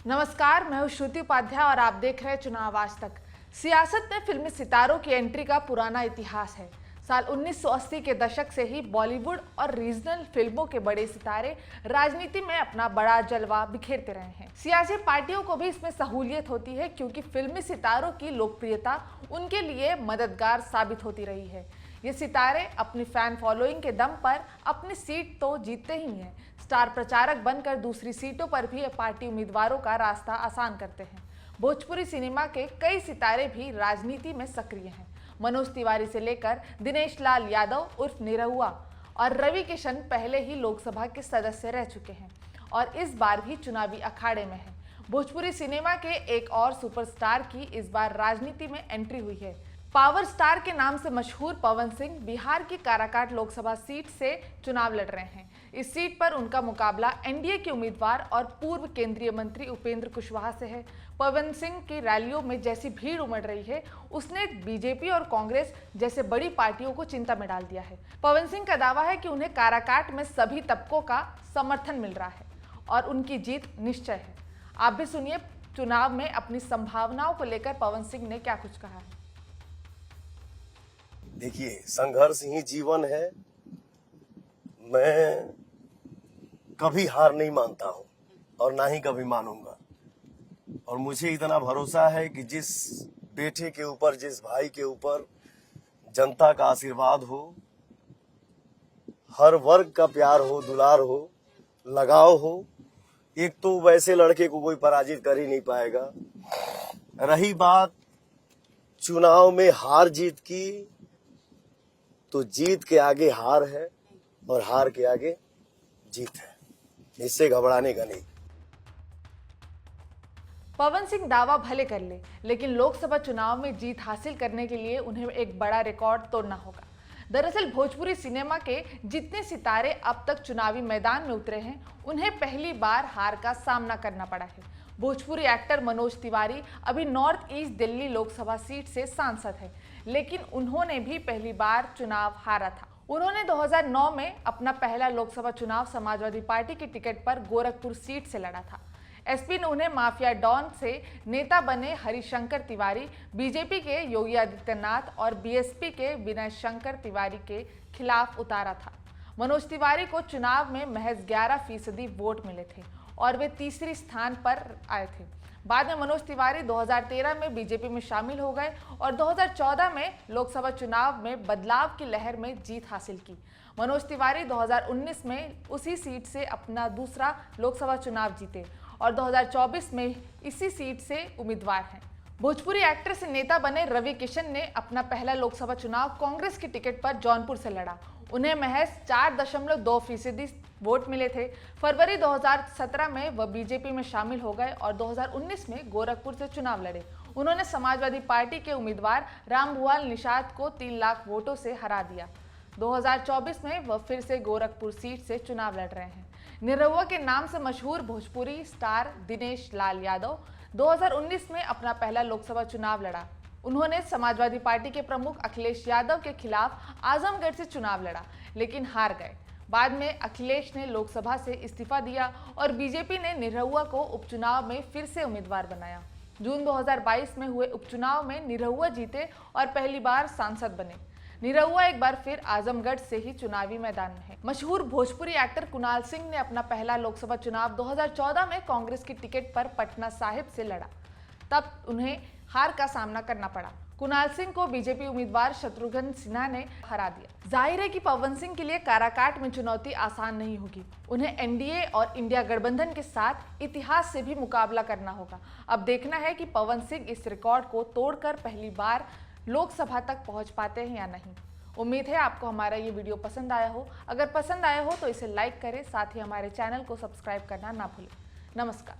नमस्कार, मैं हूं श्रुति उपाध्याय और आप देख रहे हैं चुनाव आज तक। सियासत में फिल्मी सितारों की एंट्री का पुराना इतिहास है। साल 1980 के दशक से ही बॉलीवुड और रीजनल फिल्मों के बड़े सितारे राजनीति में अपना बड़ा जलवा बिखेरते रहे हैं। सियासी पार्टियों को भी इसमें सहूलियत होती है क्योंकि फिल्मी सितारों की लोकप्रियता उनके लिए मददगार साबित होती रही है। ये सितारे अपनी फैन फॉलोइंग के दम पर अपनी सीट तो जीतते ही हैं, स्टार प्रचारक बनकर दूसरी सीटों पर भी पार्टी उम्मीदवारों का रास्ता आसान करते हैं। भोजपुरी सिनेमा के कई सितारे भी राजनीति में सक्रिय हैं। मनोज तिवारी से लेकर दिनेश लाल यादव उर्फ निरहुआ और रवि किशन पहले ही लोकसभा के सदस्य रह चुके हैं और इस बार भी चुनावी अखाड़े में हैं। भोजपुरी सिनेमा के एक और सुपरस्टार की इस बार राजनीति में एंट्री हुई है। पावर स्टार के नाम से मशहूर पवन सिंह बिहार की काराकाट लोकसभा सीट से चुनाव लड़ रहे हैं। इस सीट पर उनका मुकाबला एनडीए के उम्मीदवार और पूर्व केंद्रीय मंत्री उपेंद्र कुशवाहा से है। पवन सिंह की रैलियों में जैसी भीड़ उमड़ रही है, उसने बीजेपी और कांग्रेस जैसे बड़ी पार्टियों को चिंता में डाल दिया है। पवन सिंह का दावा है कि उन्हें काराकाट में सभी तबकों का समर्थन मिल रहा है और उनकी जीत निश्चय है। आप भी सुनिए चुनाव में अपनी संभावनाओं को लेकर पवन सिंह ने क्या कुछ कहा है। देखिए, संघर्ष ही जीवन है। मैं कभी हार नहीं मानता हूं और ना ही कभी मानूंगा। और मुझे इतना भरोसा है कि जिस बेटे के ऊपर, जिस भाई के ऊपर जनता का आशीर्वाद हो, हर वर्ग का प्यार हो, दुलार हो, लगाव हो, एक तो वैसे लड़के को कोई पराजित कर ही नहीं पाएगा। रही बात चुनाव में हार जीत की, तो जीत के आगे हार है और हार के आगे जीत है। इससे घबराने का नहीं। पवन सिंह दावा भले कर ले, लेकिन लोकसभा चुनाव में जीत हासिल करने के लिए उन्हें एक बड़ा रिकॉर्ड तोड़ना होगा। दरअसल भोजपुरी सिनेमा के जितने सितारे अब तक चुनावी मैदान में उतरे हैं, उन्हें पहली बार हार का सामना करना पड़ा है। भोजपुरी एक्टर मनोज तिवारी अभी north east Delhi Lok Sabha seat से सांसद है, लेकिन उन्होंने भी पहली बार चुनाव हारा था। उन्होंने 2009 में अपना पहला लोकसभा चुनाव समाजवादी पार्टी की टिकट पर गोरखपुर सीट से लड़ा था। एसपी ने उन्हें माफिया डॉन से नेता बने हरिशंकर तिवारी, बीजेपी के योगी आदित्यनाथ और बीएसपी के विनय शंकर तिवारी के खिलाफ उतारा था। मनोज तिवारी को चुनाव में महज 11% वोट मिले थे और वे तीसरी स्थान पर आए थे। बाद में मनोज तिवारी 2013 में बीजेपी में शामिल हो गए और 2014 में लोकसभा चुनाव में बदलाव की लहर में जीत हासिल की। मनोज तिवारी 2019 में उसी सीट से अपना दूसरा लोकसभा चुनाव जीते और 2024 में इसी सीट से उम्मीदवार हैं। भोजपुरी एक्टर से नेता बने रवि किशन ने अपना पहला लोकसभा चुनाव कांग्रेस की टिकट पर जौनपुर से लड़ा। उन्हें महज 4.2% वोट मिले थे। फरवरी 2017 में वह बीजेपी में शामिल हो गए और 2019 में गोरखपुर से चुनाव लड़े। उन्होंने समाजवादी पार्टी के उम्मीदवार रामभुआल निषाद को 3 लाख वोटों से हरा दिया। 2024 में वह फिर से गोरखपुर सीट से चुनाव लड़ रहे हैं। निरहुआ के नाम से मशहूर भोजपुरी स्टार दिनेश लाल यादव 2019 में अपना पहला लोकसभा चुनाव लड़ा। उन्होंने समाजवादी पार्टी के प्रमुख अखिलेश यादव के खिलाफ आजमगढ़ से चुनाव लड़ा, लेकिन हार गए। बाद में अखिलेश ने लोकसभा से इस्तीफा दिया और बीजेपी ने निरहुआ को उपचुनाव में फिर से उम्मीदवार बनाया। जून 2022 में हुए उपचुनाव में निरहुआ जीते और पहली बार सांसद बने। निरहुआ एक बार फिर आजमगढ़ से ही चुनावी मैदान में है। मशहूर भोजपुरी एक्टर कुणाल सिंह ने अपना पहला लोकसभा चुनाव 2014 में कांग्रेस की टिकट पर पटना साहिब से लड़ा, तब उन्हें हार का सामना करना पड़ा। कुणाल सिंह को बीजेपी उम्मीदवार शत्रुघ्न सिन्हा ने हरा दिया। जाहिर है कि पवन सिंह के लिए काराकाट में चुनौती आसान नहीं होगी। उन्हें एनडीए और इंडिया गठबंधन के साथ इतिहास से भी मुकाबला करना होगा। अब देखना है कि पवन सिंह इस रिकॉर्ड को तोड़कर पहली बार लोकसभा तक पहुंच पाते हैं या नहीं। उम्मीद है आपको हमारा ये वीडियो पसंद आया हो। अगर पसंद आया हो तो इसे लाइक करें, साथ ही हमारे चैनल को सब्सक्राइब करना ना भूलें। नमस्कार।